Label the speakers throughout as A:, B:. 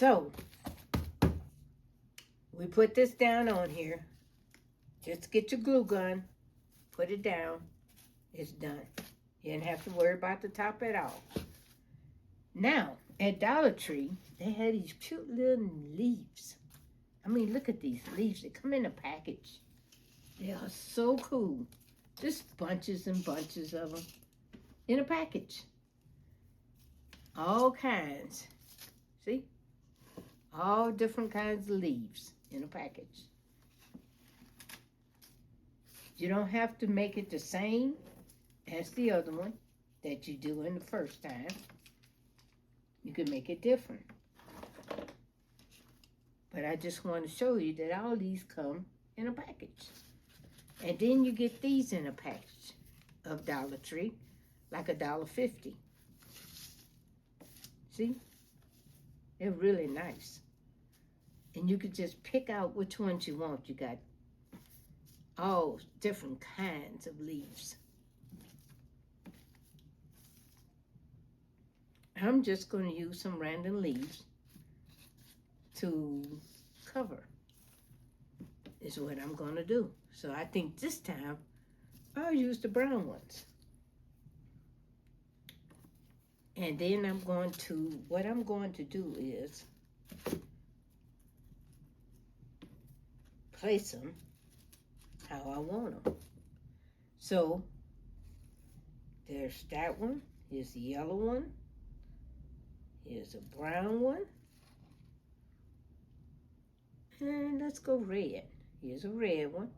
A: So, we put this down on here. Just get your glue gun, put it down. It's done. You didn't have to worry about the top at all. Now, at Dollar Tree, they had these cute little leaves. I mean, look at these leaves. They come in a package. They are so cool. Just bunches and bunches of them in a package. All kinds. See? All different kinds of leaves in a package. You don't have to make it the same as the other one that you do in the first time. You can make it different. But I just want to show you that all these come in a package. And then you get these in a package of Dollar Tree, like $1.50. See? They're really nice. And you could just pick out which ones you want. You got all different kinds of leaves. I'm just going to use some random leaves to cover, is what I'm going to do. So I think this time I'll use the brown ones. And then what I'm going to do is place them how I want them. So there's that one. Here's the yellow one. Here's a brown one. And let's go red. Here's a red one.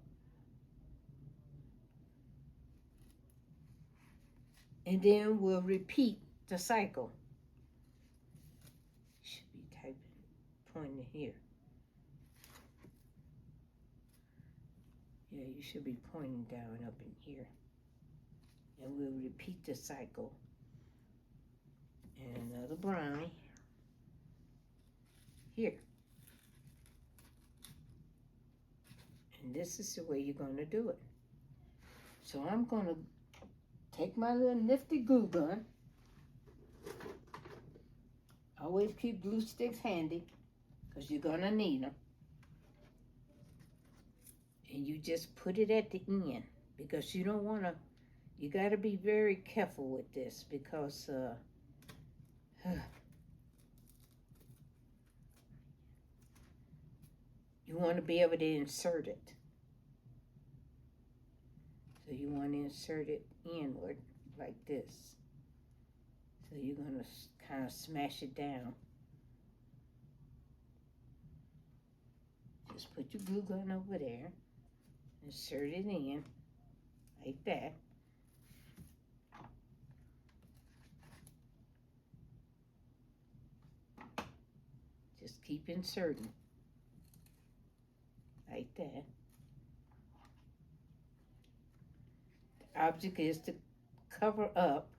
A: And then we'll repeat the cycle. Should be typing, pointing here. Yeah, you should be pointing down up in here. And we'll repeat the cycle. And another brown here. And this is the way you're going to do it. So I'm going to take my little nifty glue gun. Always keep glue sticks handy because you're going to need them. And you just put it at the end because you don't want to, you got to be very careful with this because you want to be able to insert it. So you want to insert it inward like this. So you're going to kind of smash it down. Just put your glue gun over there. Insert it in like that. Just keep inserting like that. The object is to cover up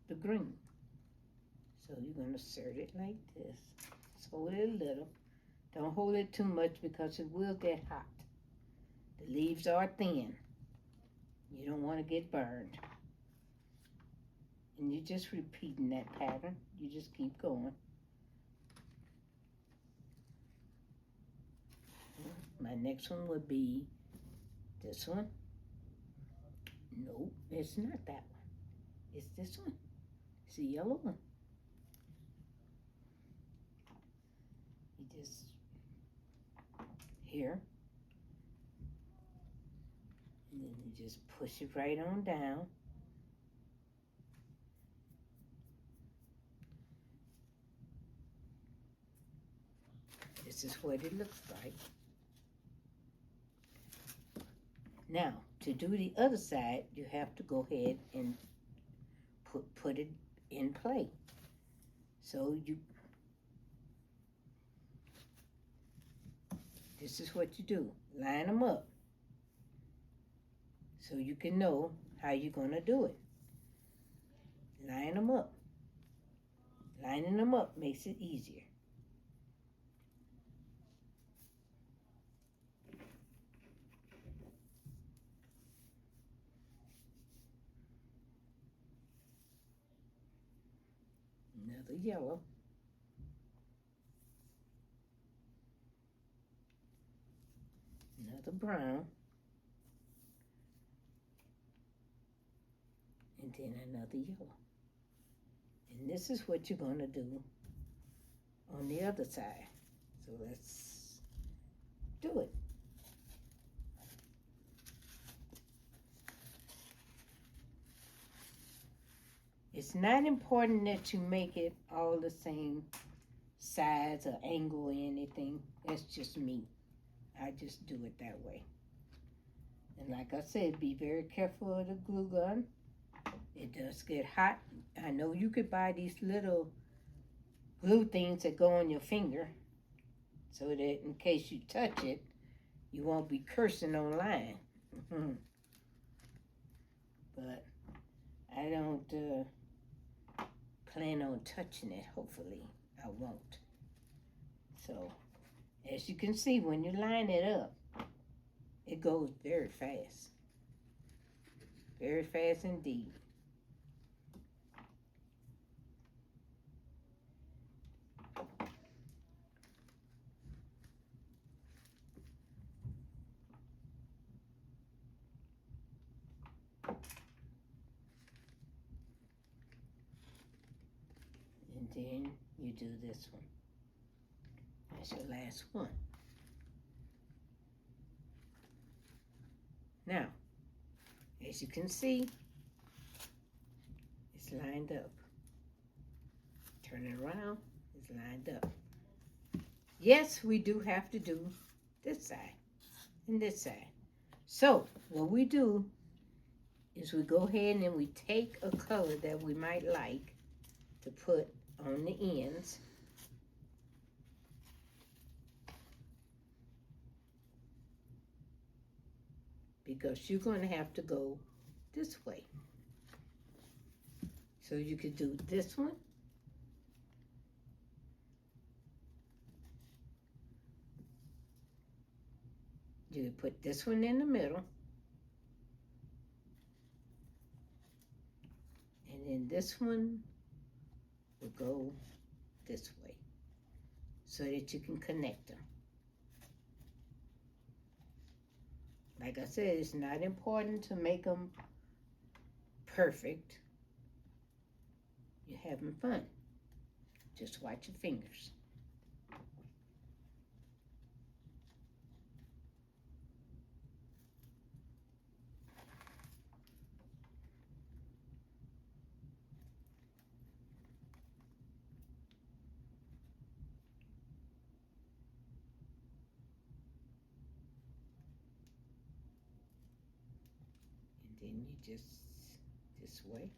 A: the green. So you're going to insert it like this. Just hold it a little. Don't hold it too much because it will get hot. The leaves are thin. You don't want to get burned. And you're just repeating that pattern. You just keep going. My next one would be this one. Nope, it's not that one. It's this one. It's the yellow one. You just here. And then you just push it right on down. This is what it looks like. Now, to do the other side, you have to go ahead and put it in play. So this is what you do. Line them up so you can know how you're going to do it. Line them up. Lining them up makes it easier. Another yellow. another brown, and then another yellow. And this is what you're going to do on the other side. So let's do it. It's not important that you make it all the same size or angle or anything. That's just me. I just do it that way. And like I said, be very careful of the glue gun. It does get hot. I know you could buy these little glue things that go on your finger so that in case you touch it, you won't be cursing online. But I don't plan on touching it. Hopefully I won't. So as you can see, when you line it up, it goes very fast. Very fast indeed. And then you do this one. That's your last one. Now, as you can see, it's lined up. Turn it around, it's lined up. Yes, we do have to do this side and this side. So, what we do is we go ahead and we take a color that we might like to put on the ends. Because you're going to have to go this way. So you could do this one. You could put this one in the middle. And then this one will go this way so that you can connect them. Like I said, it's not important to make them perfect. You're having fun. Just watch your fingers. And then you just this way.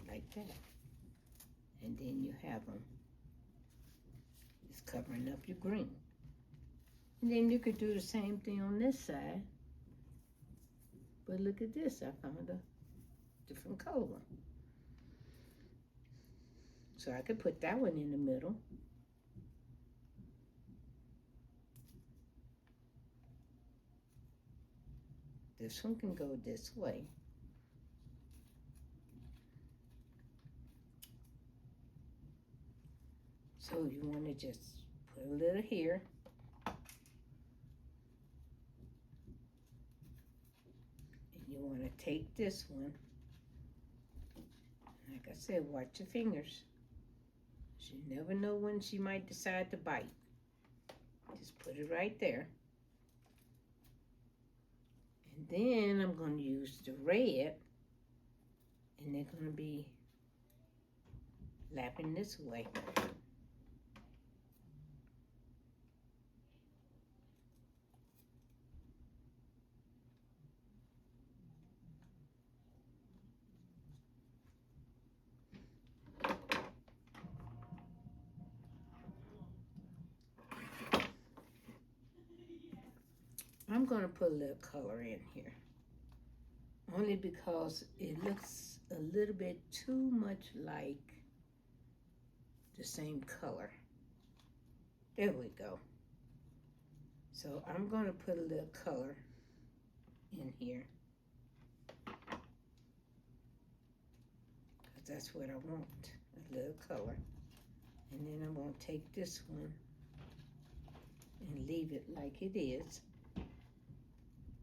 A: Like that. And then you have them. It's covering up your green. And then you could do the same thing on this side. But look at this, I found a different color one. So I could put that one in the middle. This one can go this way. So you want to just put a little here. And you want to take this one. Like I said, watch your fingers. You never know when she might decide to bite. Just put it right there. And then I'm going to use the red. And they're going to be lapping this way. I'm going to put a little color in here. Only because it looks a little bit too much like the same color. There we go. So I'm going to put a little color in here. Because that's what I want. A little color. And then I'm going to take this one and leave it like it is.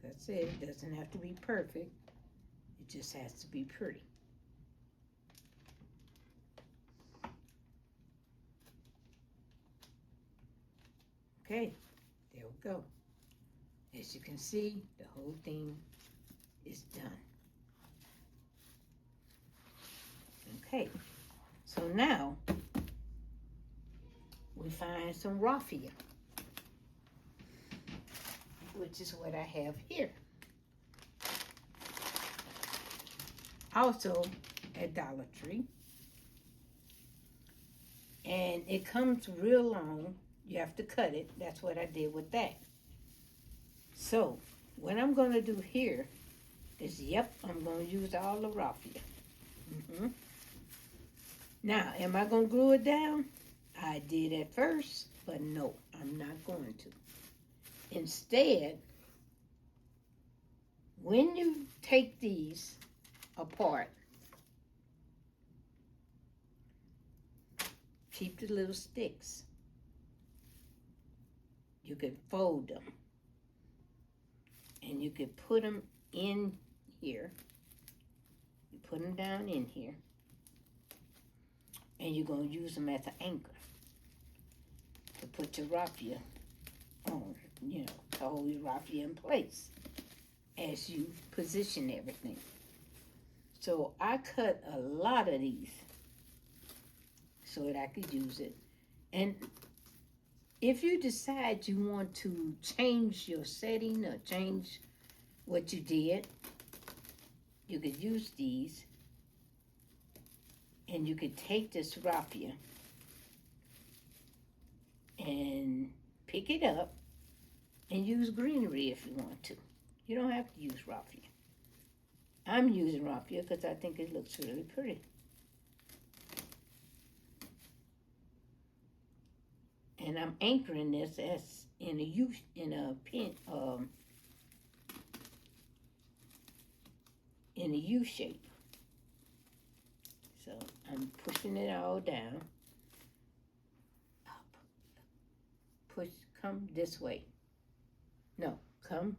A: That's it. It doesn't have to be perfect. It just has to be pretty. Okay, there we go. As you can see, the whole thing is done. Okay, so now we find some raffia, which is what I have here. Also at Dollar Tree. And it comes real long. You have to cut it. That's what I did with that. So, what I'm going to do here is, I'm going to use all the raffia. Now, am I going to glue it down? I did at first, but no, I'm not going to. Instead, when you take these apart, keep the little sticks. You can fold them. And you can put them in here. You put them down in here. And you're going to use them as an anchor to put your raffia on, to hold your raffia in place as you position everything. So I cut a lot of these so that I could use it. And if you decide you want to change your setting or change what you did, you could use these. And you could take this raffia and pick it up and use greenery if you want to. You don't have to use raffia. I'm using raffia because I think it looks really pretty. And I'm anchoring this as in a U shape. So I'm pushing it all down. Up. Push, come this way. No, come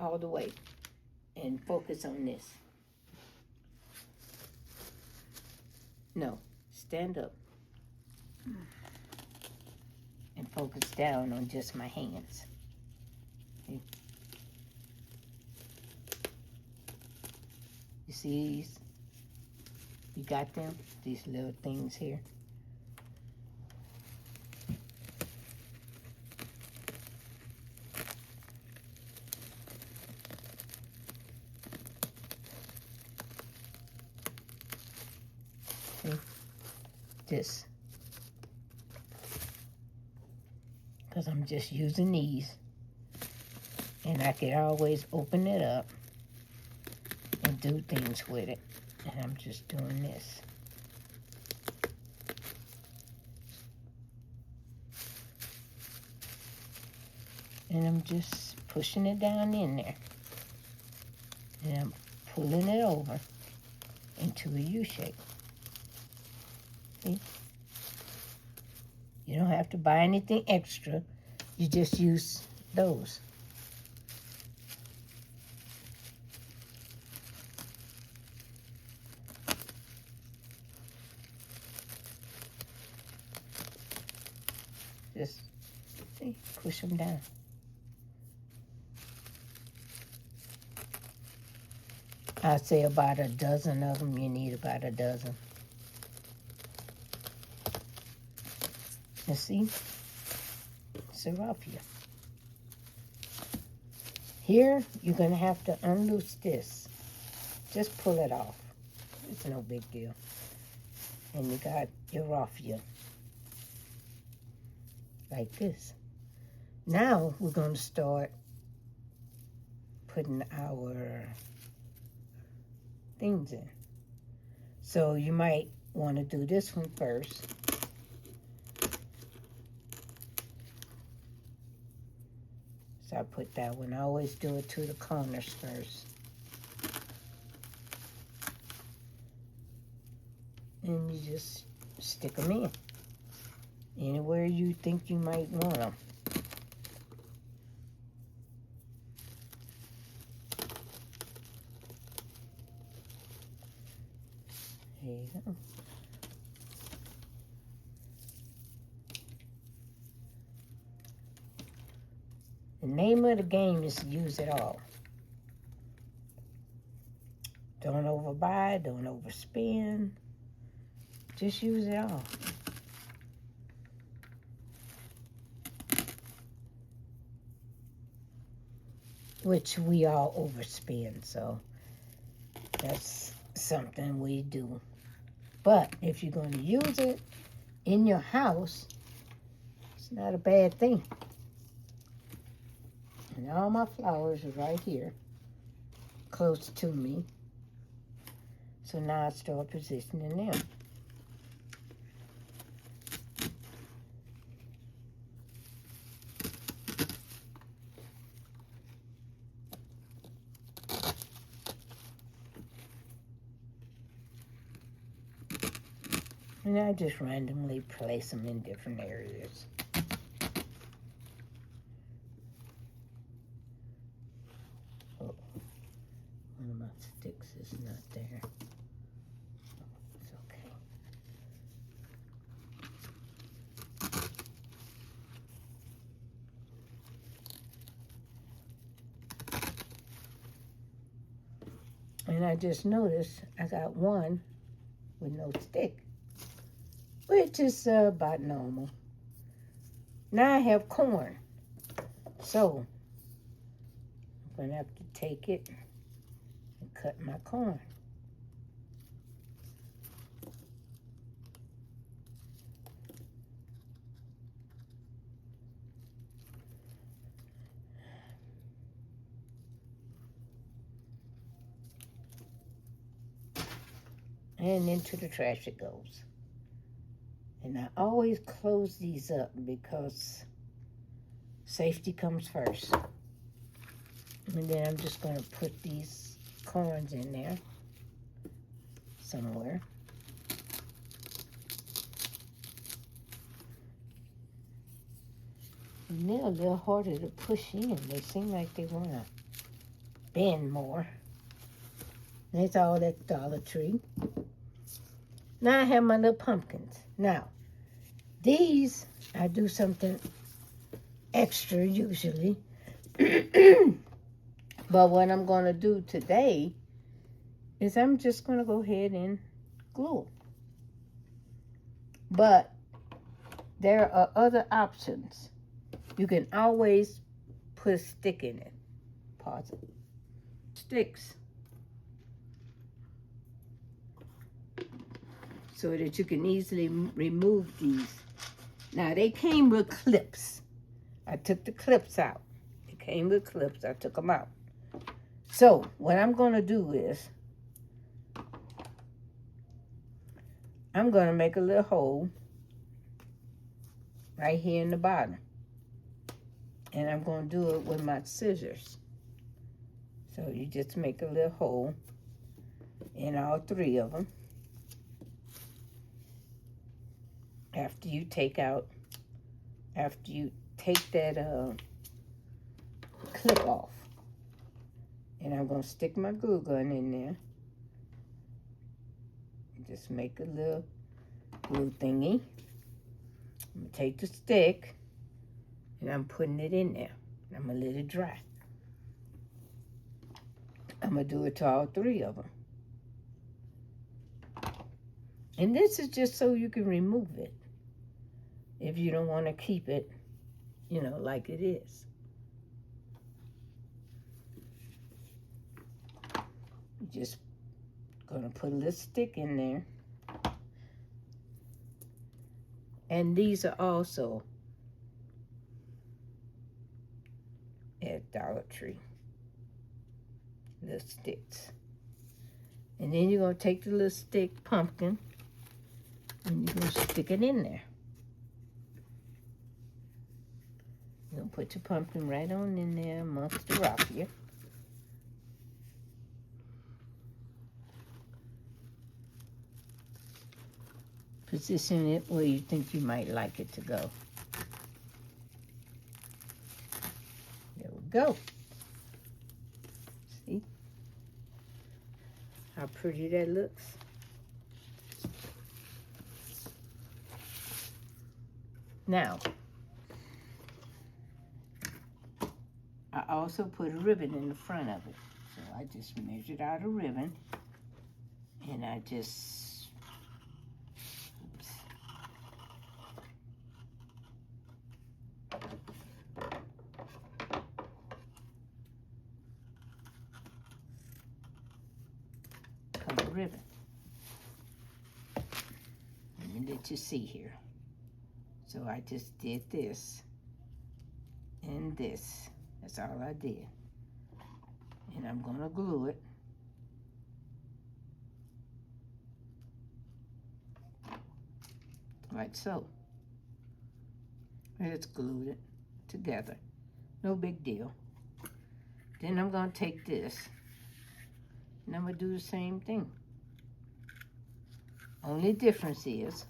A: all the way. And focus on this. No, stand up. And focus down on just my hands. Okay. You see these? You got them? These little things here. See? This. Because I'm just using these. And I could always open it up and do things with it. And I'm just doing this. And I'm just pushing it down in there. And I'm pulling it over into a U shape. See? You don't have to buy anything extra. You just use those. Just see, push them down. I'd say about a dozen of them. You need about a dozen. You see? It's a raffia. Here, you're going to have to unloose this. Just pull it off. It's no big deal. And you got your raffia. Like this. Now we're going to start putting our things in. So you might want to do this one first. So I put that one. I always do it to the corners first. And you just stick them in. Anywhere you think you might want them. There you go. The name of the game is to use it all. Don't overbuy, don't overspend. Just use it all. Which we all overspend, so that's something we do. But if you're going to use it in your house, it's not a bad thing. And all my flowers are right here, close to me. So now I start positioning them. And I just randomly place them in different areas. Oh, one of my sticks is not there. It's okay. And I just noticed I got one with no stick, which is about normal. Now I have corn, so I'm going to have to take it and cut my corn. And into the trash it goes. And I always close these up because safety comes first. And then I'm just going to put these corns in there somewhere. And they're a little harder to push in. They seem like they want to bend more. That's all at Dollar Tree. Now I have my little pumpkins. Now, these, I do something extra usually. But what I'm going to do today is I'm just going to go ahead and glue. But there are other options. You can always put a stick in it. Pause it. Sticks. So that you can easily remove these. Now, they came with clips. I took the clips out. They came with clips. I took them out. So, what I'm going to do is, I'm going to make a little hole right here in the bottom. And I'm going to do it with my scissors. So, you just make a little hole in all three of them. After you take that clip off. And I'm going to stick my glue gun in there. Just make a little glue thingy. I'm going to take the stick and I'm putting it in there. I'm going to let it dry. I'm going to do it to all three of them. And this is just so you can remove it. If you don't want to keep it, like it is. You're just going to put a little stick in there. And these are also at Dollar Tree. Little sticks. And then you're going to take the little stick pumpkin and you're going to stick it in there. You're going to put your pumpkin right on in there amongst the rock here. Position it where you think you might like it to go. There we go. See how pretty that looks? Now, I also put a ribbon in the front of it. So I just measured out a ribbon and I just, oops. Cut a ribbon. Let me let you see here. So I just did this and this. That's all I did. And I'm gonna glue it. Like so. And it's glued it together. No big deal. Then I'm gonna take this and I'm gonna do the same thing. Only difference is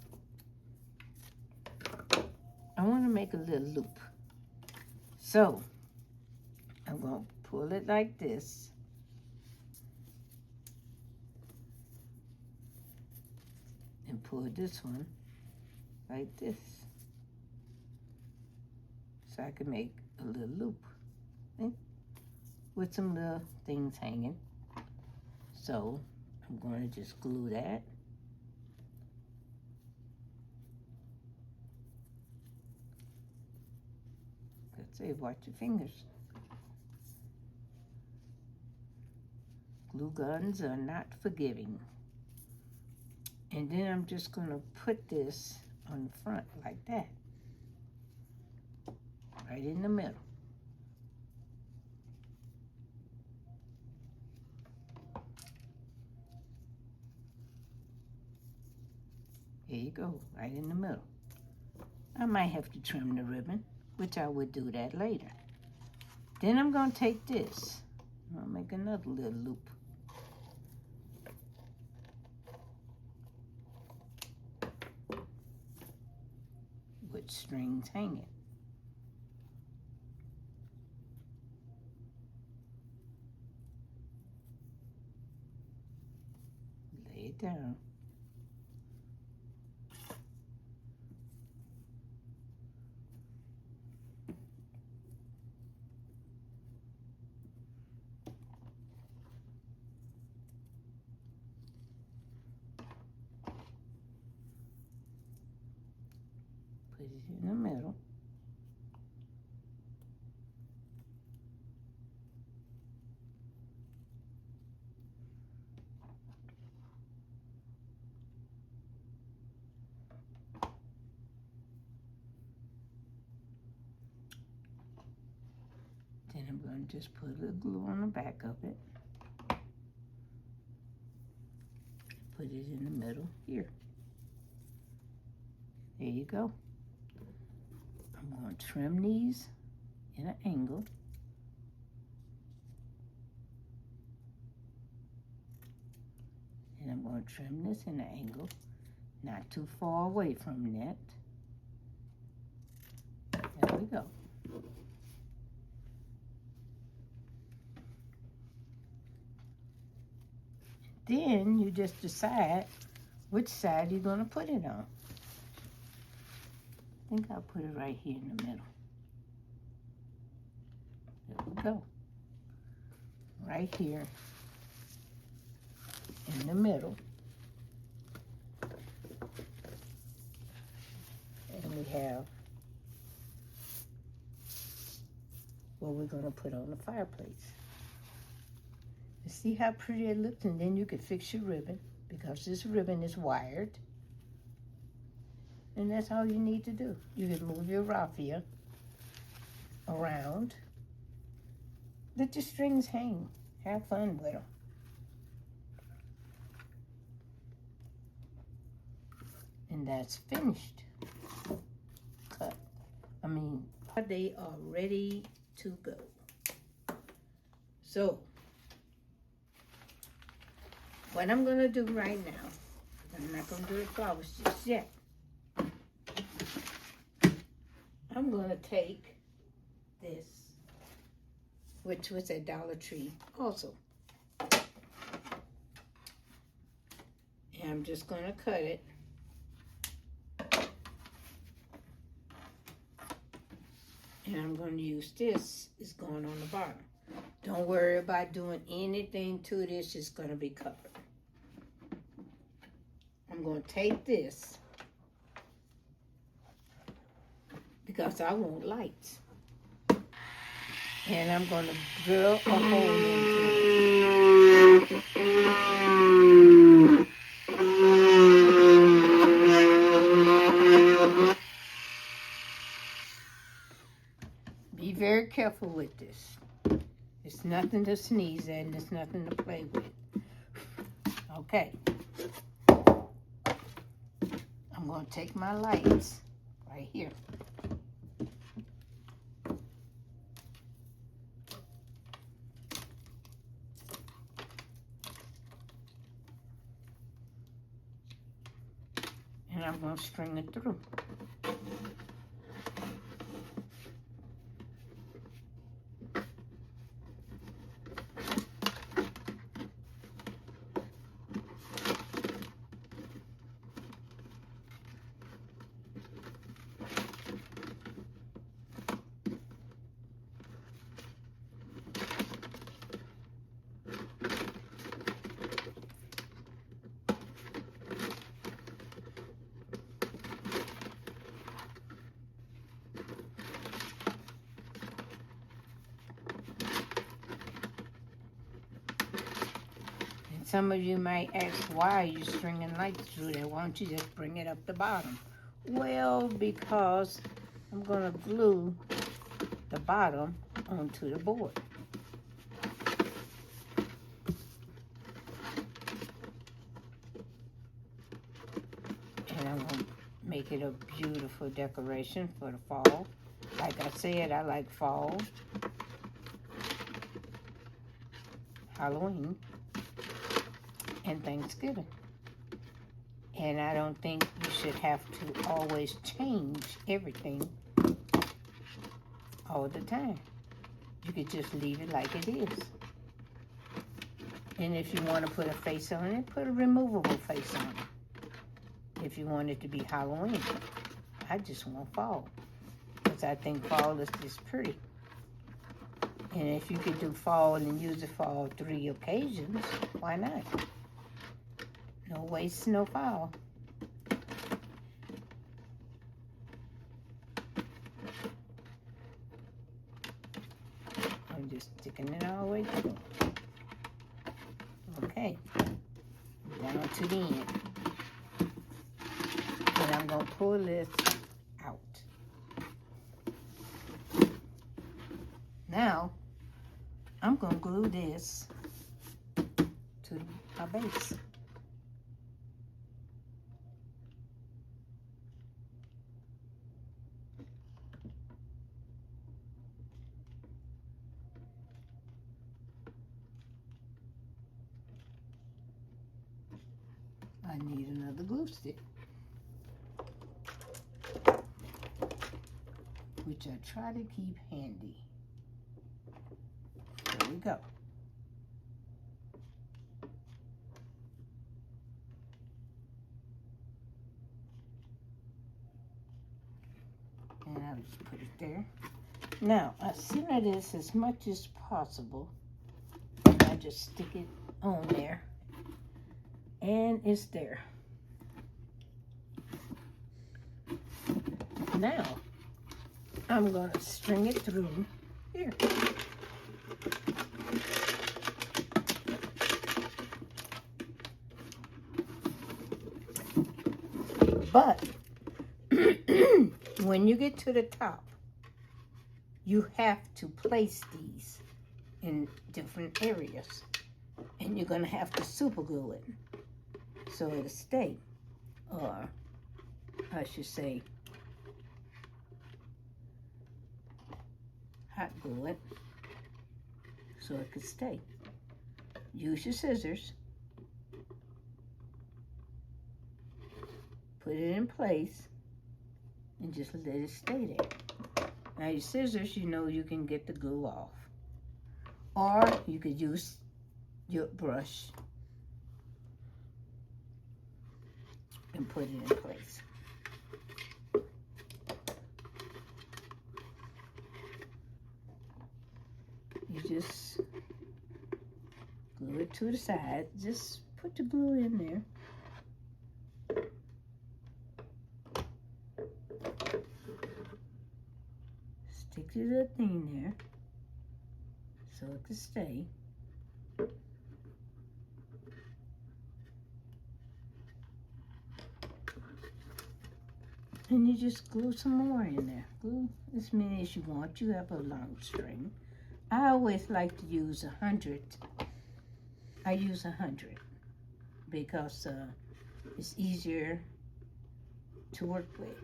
A: I wanna make a little loop. So I'm gonna pull it like this. And pull this one like this. So I can make a little loop, okay? With some little things hanging. So I'm going to just glue that. Let's say, watch your fingers. Glue guns are not forgiving. And then I'm just going to put this on the front like that. Right in the middle. There you go, right in the middle. I might have to trim the ribbon, which I would do that later. Then I'm going to take this. I'll make another little loop. With strings hanging. Lay it down. Put it in the middle. Then I'm going to just put a little glue on the back of it. Put it in the middle here. There you go. I'm going to trim these in an angle. And I'm going to trim this in an angle, not too far away from that. There we go. Then you just decide which side you're going to put it on. I think I'll put it right here in the middle. There we go. Right here in the middle. And we have what we're going to put on the fireplace. You see how pretty it looks? And then you can fix your ribbon because this ribbon is wired. And that's all you need to do. You can move your raffia around. Let your strings hang. Have fun with them. And that's finished. Cut. They are ready to go. So, what I'm going to do right now, I'm not going to do the flowers just yet. I'm going to take this, which was at Dollar Tree also. And I'm just going to cut it. And I'm going to use this. It's going on the bottom. Don't worry about doing anything to this. It's going to be covered. I'm going to take this because I want lights. And I'm going to drill a hole into it. Be very careful with this. It's nothing to sneeze at and it's nothing to play with. Okay. I'm going to take my lights right here. And I'm going to string it through. Some of you might ask, why are you stringing lights through there? Why don't you just bring it up the bottom? Well, because I'm going to glue the bottom onto the board. And I'm going to make it a beautiful decoration for the fall. Like I said, I like fall, Halloween, and Thanksgiving. And I don't think you should have to always change everything all the time. You could just leave it like it is. And if you want to put a face on it, put a removable face on it. If you want it to be Halloween. I just want fall, because I think fall is just pretty. And if you could do fall and use it for all 3 occasions, why not? No waste, no foul. I'm just sticking it all the way through. Okay, down to the end. And I'm going to pull this out. Now, I'm going to glue this to my base. I need another glue stick, which I try to keep handy. There we go. And I'll just put it there. Now, I center this as much as possible. I just stick it on there. And it's there. Now, I'm going to string it through here. But when you get to the top, you have to place these in different areas. And you're going to have to super glue it so it'll stay. Or, I should say, hot glue it so it could stay. Use your scissors. put it in place, and just let it stay there. Now your scissors, you know you can get the glue off. Or you could use your brush and put it in place. You just glue it to the side. Just put the glue in there. Stick to the thing there so it can stay. And you just glue some more in there. Glue as many as you want. You have a long string. I always like to use 100. I use 100 because it's easier to work with.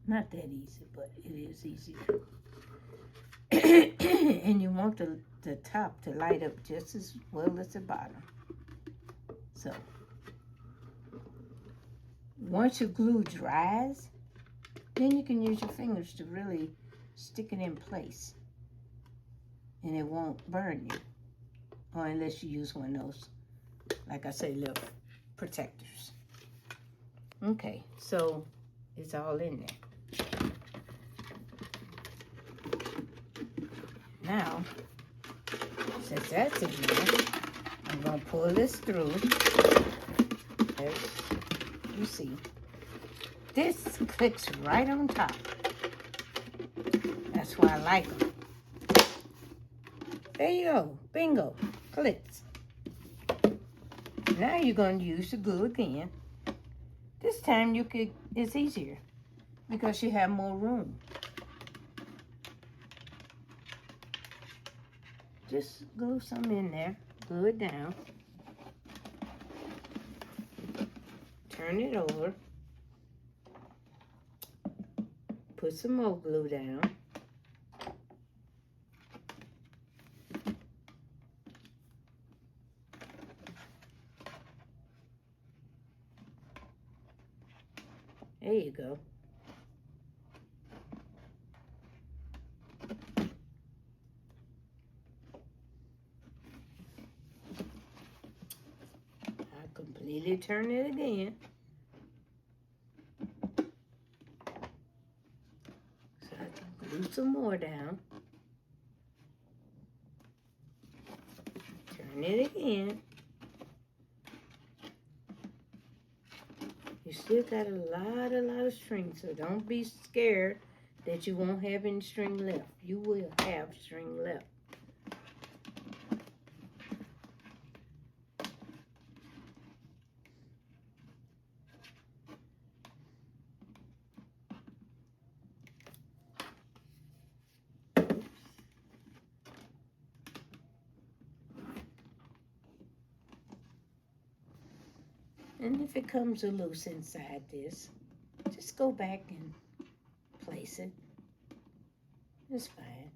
A: Not that easy, but it is easier. And you want the top to light up just as well as the bottom. So, once your glue dries, then you can use your fingers to really stick it in place. And it won't burn you. Or unless you use one of those, like I say, little protectors. Okay, so it's all in there. Now, since that's in there, I'm going to pull this through. As you see, this clicks right on top. That's why I like them. There you go. Bingo. Clicks. Now you're going to use the glue again. This time it's easier because you have more room. Just glue some in there. Glue it down. Turn it over. Put some more glue down. There you go. I completely turn it again. So I can glue some more down. Turn it again. You still got a lot of string, so don't be scared that you won't have any string left. You will have string left. And if it comes loose inside this, just go back and place it. It's fine.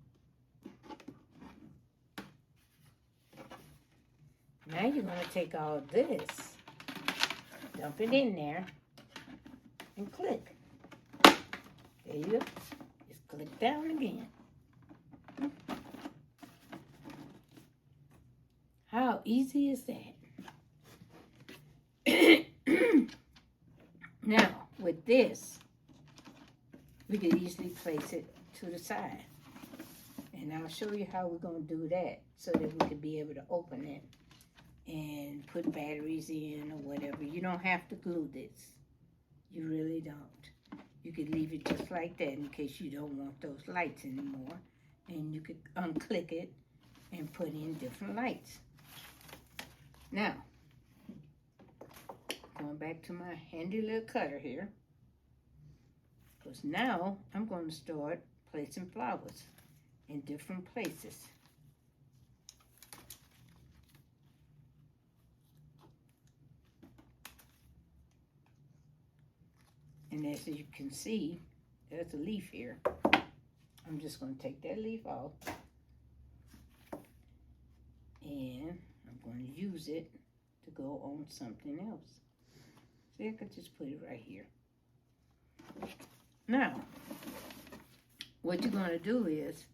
A: Now you're going to take all of this, dump it in there, and click. There you go. Just click down again. How easy is that? Now, with this, we can easily place it to the side. And I'll show you how we're going to do that so that we can be able to open it and put batteries in or whatever. You don't have to glue this. You really don't. You could leave it just like that in case you don't want those lights anymore. And you could unclick it and put in different lights. Now, going back to my handy little cutter here. Because now I'm going to start placing flowers in different places. And as you can see, there's a leaf here. I'm just going to take that leaf off. And I'm going to use it to go on something else. See, I could just put it right here. Now, what you're going to do is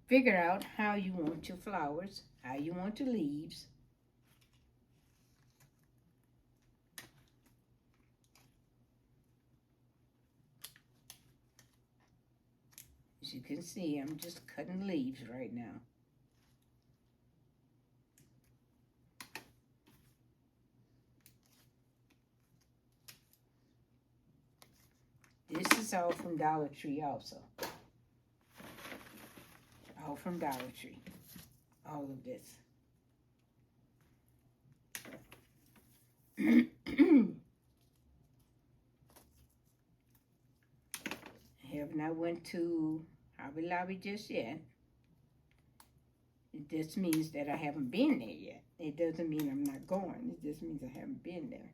A: figure out how you want your flowers, how you want your leaves. As you can see, I'm just cutting leaves right now. This is all from Dollar Tree also. All from Dollar Tree. All of this. I have not went to Hobby Lobby just yet. It just means that I haven't been there yet. It doesn't mean I'm not going. It just means I haven't been there.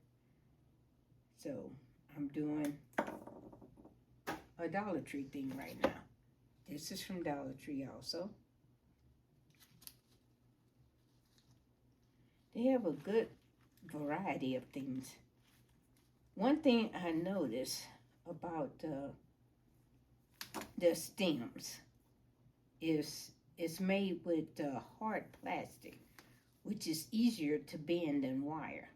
A: So I'm doing a Dollar Tree thing right now. This is from Dollar Tree also. They have a good variety of things. One thing I noticed about the stems is it's made with hard plastic, which is easier to bend than wire.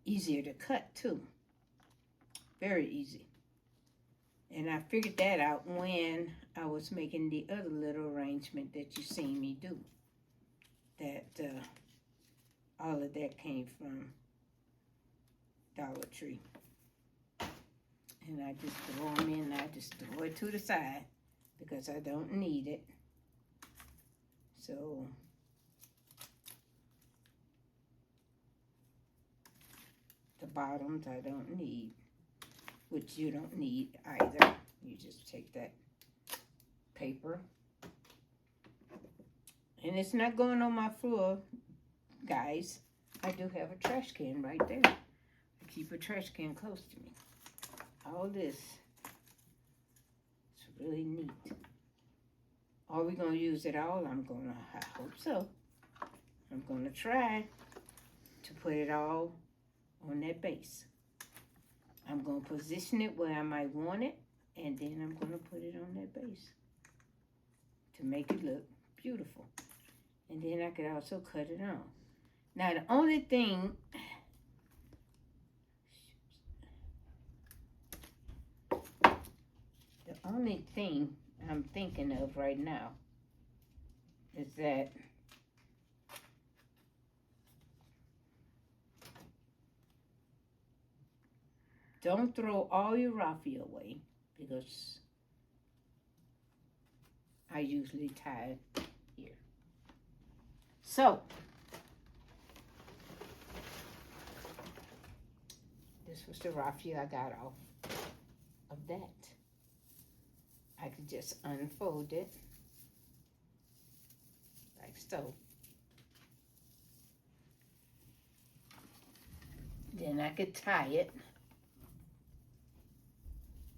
A: Easier to cut too. Very easy. And I figured that out when I was making the other little arrangement that you seen me do. That all of that came from Dollar Tree. And I just throw them in, I just throw it to the side because I don't need it. So the bottoms I don't need, which you don't need either. You just take that paper. And it's not going on my floor, guys. I do have a trash can right there. I keep a trash can close to me. All this is really neat. Are we going to use it all? I hope so. I'm going to try to put it all on that base. I'm going to position it where I might want it, and then I'm going to put it on that base to make it look beautiful. And then I could also cut it on. Now, the only thing I'm thinking of right now is that don't throw all your raffia away because I usually tie it here. So, this was the raffia I got off of that. I could just unfold it like so. Then I could tie it,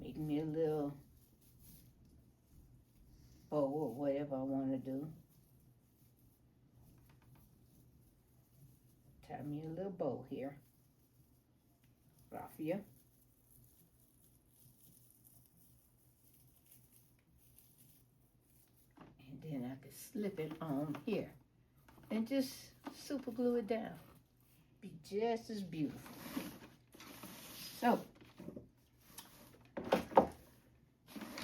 A: make me a little bow or whatever I want to do. Tie me a little bow here, raffia. And then I could slip it on here and just super glue it down. Be just as beautiful. So,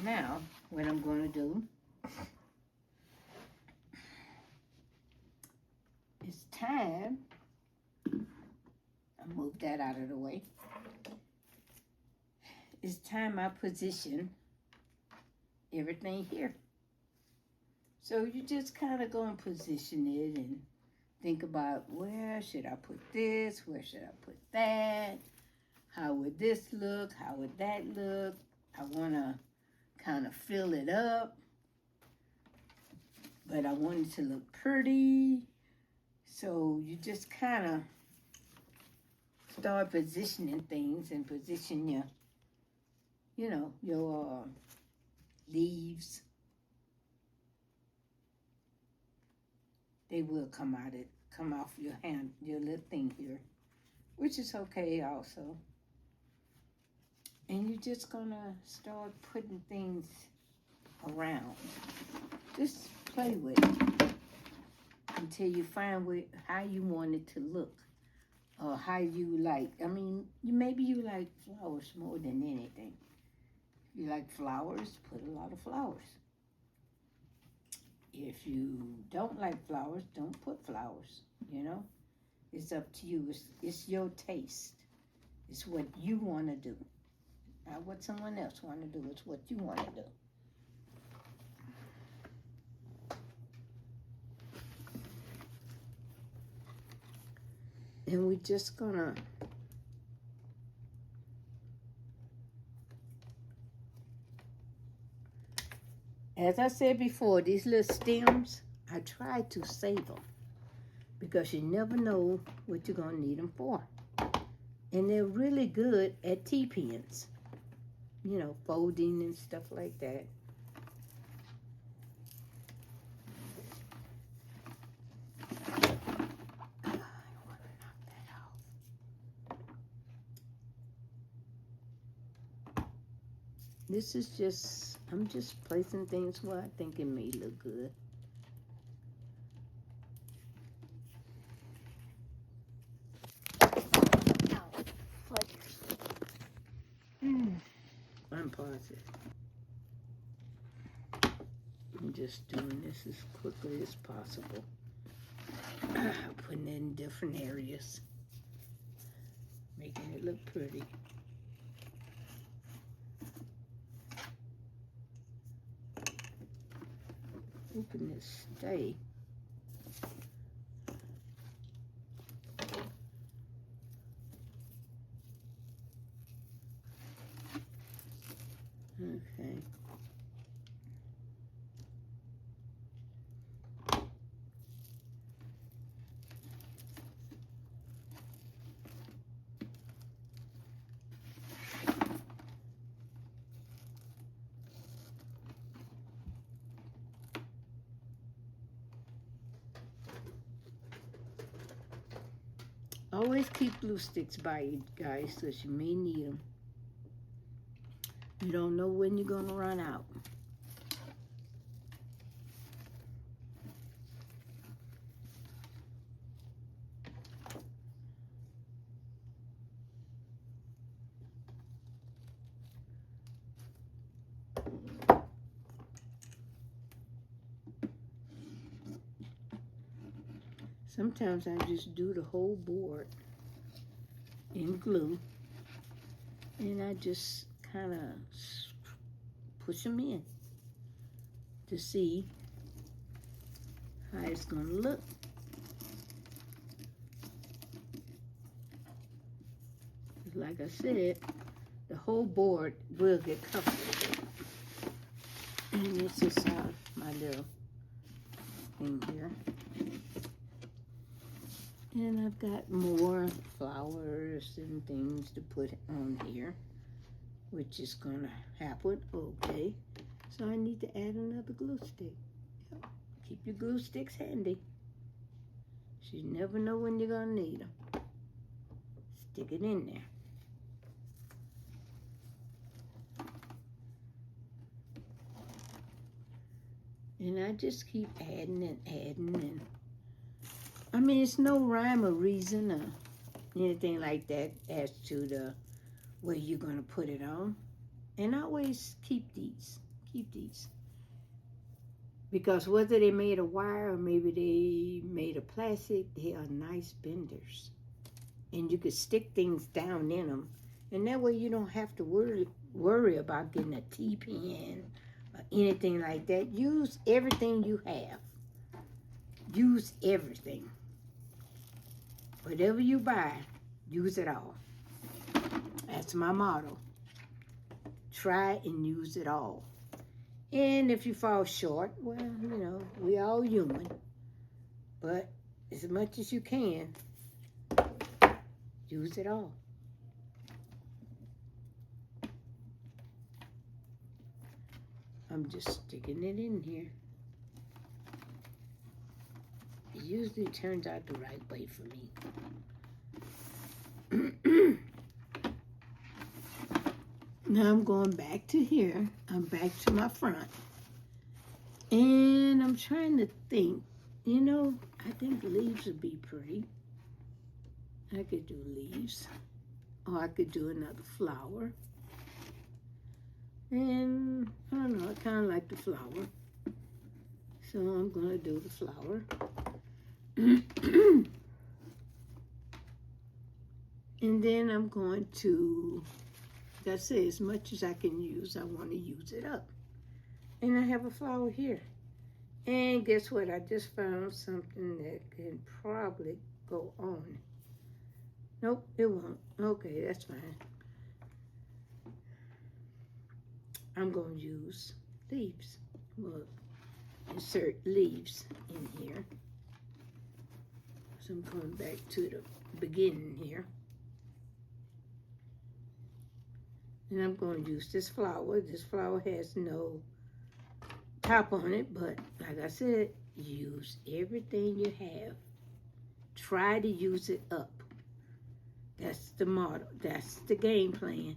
A: now what I'm going to do is time, I'll move that out of the way. It's time I position everything here. So you just kind of go and position it and think about where should I put this, where should I put that, how would this look, how would that look. I want to kind of fill it up, but I want it to look pretty. So you just kind of start positioning things and position your, your leaves. they will come off your hand, your little thing here, which is okay also. And you're just gonna start putting things around. Just play with it until you find how you want it to look, or how you like. I mean, maybe you like flowers more than anything. If you like flowers, put a lot of flowers. If you don't like flowers, don't put flowers, you know. It's up to you. It's your taste. It's what you want to do. Not what someone else want to do. It's what you want to do. And we're just gonna as I said before, these little stems, I try to save them because you never know what you're gonna need them for. And they're really good at T-pins, you know, folding and stuff like that. This is just, I'm just placing things where I think it may look good. Unpause it. I'm just doing this as quickly as possible. Putting it in different areas. Making it look pretty. Hoping it stay. Okay. Always keep glue sticks by you guys, because you may need them. You don't know when you're going to run out. Sometimes I just do the whole board in glue, and I just kind of push them in to see how it's going to look. Like I said, the whole board will get covered. And this is my little thing here. And I've got more flowers and things to put on here, which is going to happen. Okay, so I need to add another glue stick. Yep. Keep your glue sticks handy. You never know when you're going to need them. Stick it in there. And I just keep adding and adding, and I mean, it's no rhyme or reason or anything like that as to the way you're going to put it on. And always keep these. Because whether they made of wire or maybe they made of plastic, they are nice benders. And you could stick things down in them. And that way you don't have to worry about getting a T-pin or anything like that. Use everything you have. Use everything. Whatever you buy, use it all. That's my motto. Try and use it all. And if you fall short, well, you know, we all human. But as much as you can, use it all. I'm just sticking it in here. It usually turns out the right way for me. Now I'm going back to here. I'm back to my front. And I'm trying to think. You know, I think leaves would be pretty. I could do leaves. Or I could do another flower. And I don't know, I kind of like the flower. So I'm going to do the flower. And then I'm going to, like I say, as much as I can use, I want to use it up. And I have a flower here. And guess what? I just found something that can probably go on. Nope, it won't. Okay, that's fine. I'm going to use leaves. Well, insert leaves in here. So I'm going back to the beginning here. And I'm going to use this flower. This flower has no top on it, but like I said, use everything you have. Try to use it up. That's the motto. That's the game plan,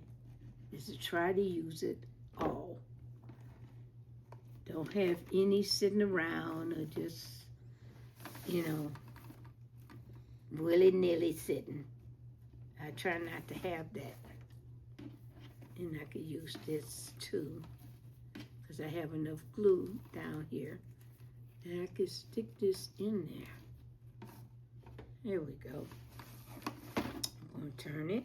A: is to try to use it all. Don't have any sitting around or just, you know, willy-nilly sitting. I try not to have that. And I could use this too, because I have enough glue down here that I could stick this in there. There we go. I'm going to turn it.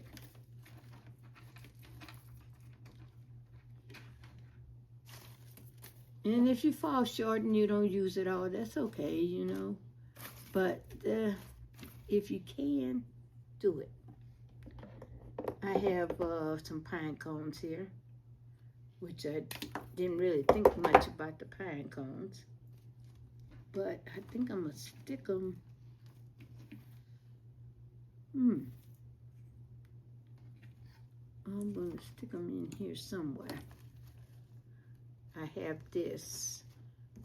A: And if you fall short and you don't use it all, that's okay, you know. But if you can, do it. I have some pine cones here, which I didn't really think much about the pine cones. But I think I'm going to stick them. I'm going to stick them in here somewhere. I have this.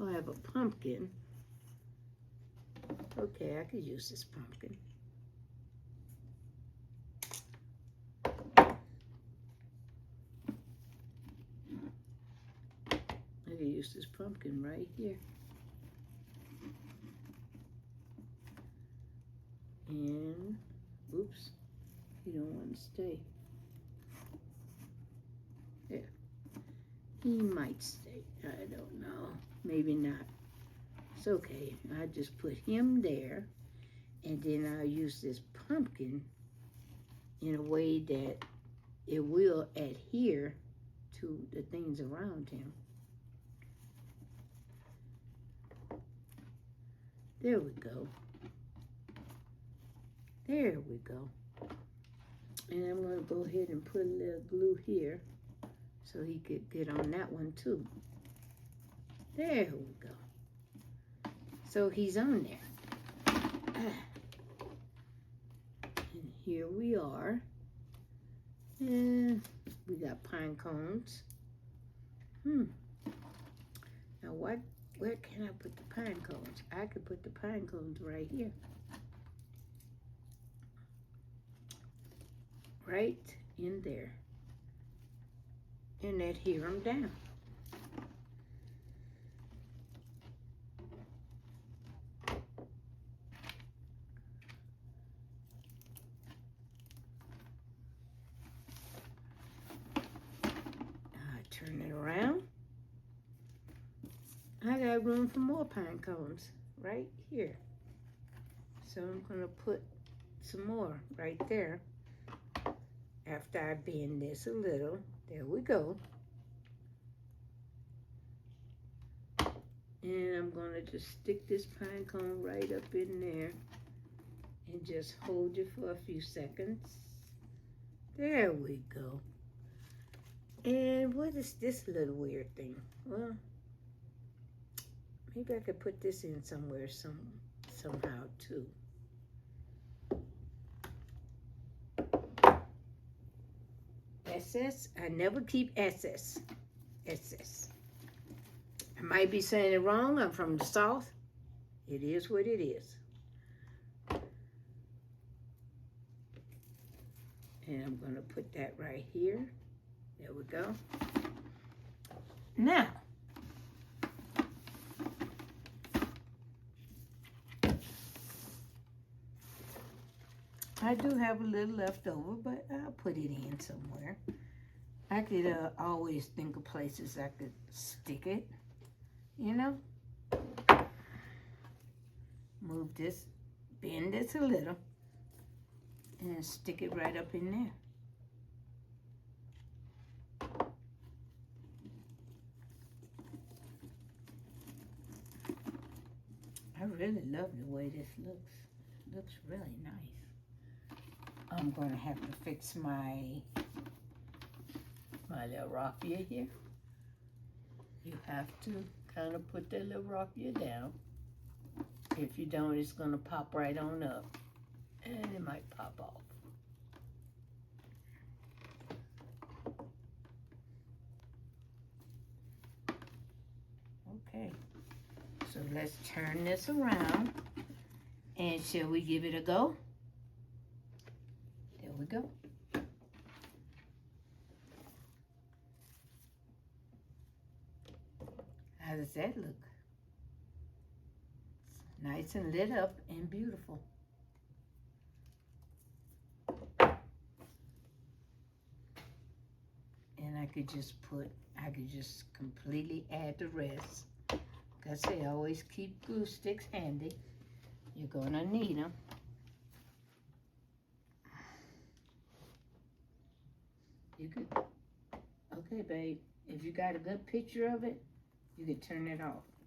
A: Oh, I have a pumpkin. Okay, I could use this pumpkin. I could use this pumpkin right here. And, oops, you don't want to stay. There. He might stay. I don't know. Maybe not. It's okay. I just put him there. And then I'll use this pumpkin in a way that it will adhere to the things around him. There we go. There we go. And I'm going to go ahead and put a little glue here so he could get on that one too. There we go. So he's on there. And here we are. And we got pine cones. Now where can I put the pine cones? I could put the pine cones right here. Right in there. And adhere them down. Turn it around. I got room for more pine cones right here. So I'm going to put some more right there after I bend this a little. There we go. And I'm going to just stick this pine cone right up in there and just hold it for a few seconds. There we go. And what is this little weird thing? Well, maybe I could put this in somewhere somehow too. SS, I never keep SS. SS. I might be saying it wrong. I'm from the South. It is what it is. And I'm going to put that right here. There we go. Now, I do have a little left over, but I'll put it in somewhere. I could always think of places I could stick it, you know. Move this, bend this a little, and stick it right up in there. I really love the way this looks. It looks really nice. I'm going to have to fix my little raffia here. You have to kind of put that little raffia down. If you don't, it's going to pop right on up. And it might pop off. Okay. So let's turn this around. And shall we give it a go? There we go. How does that look? It's nice and lit up and beautiful. And I could just completely add the rest. Like I say, always keep glue sticks handy. You're gonna need them. You could, okay babe, if you got a good picture of it, you could turn it off.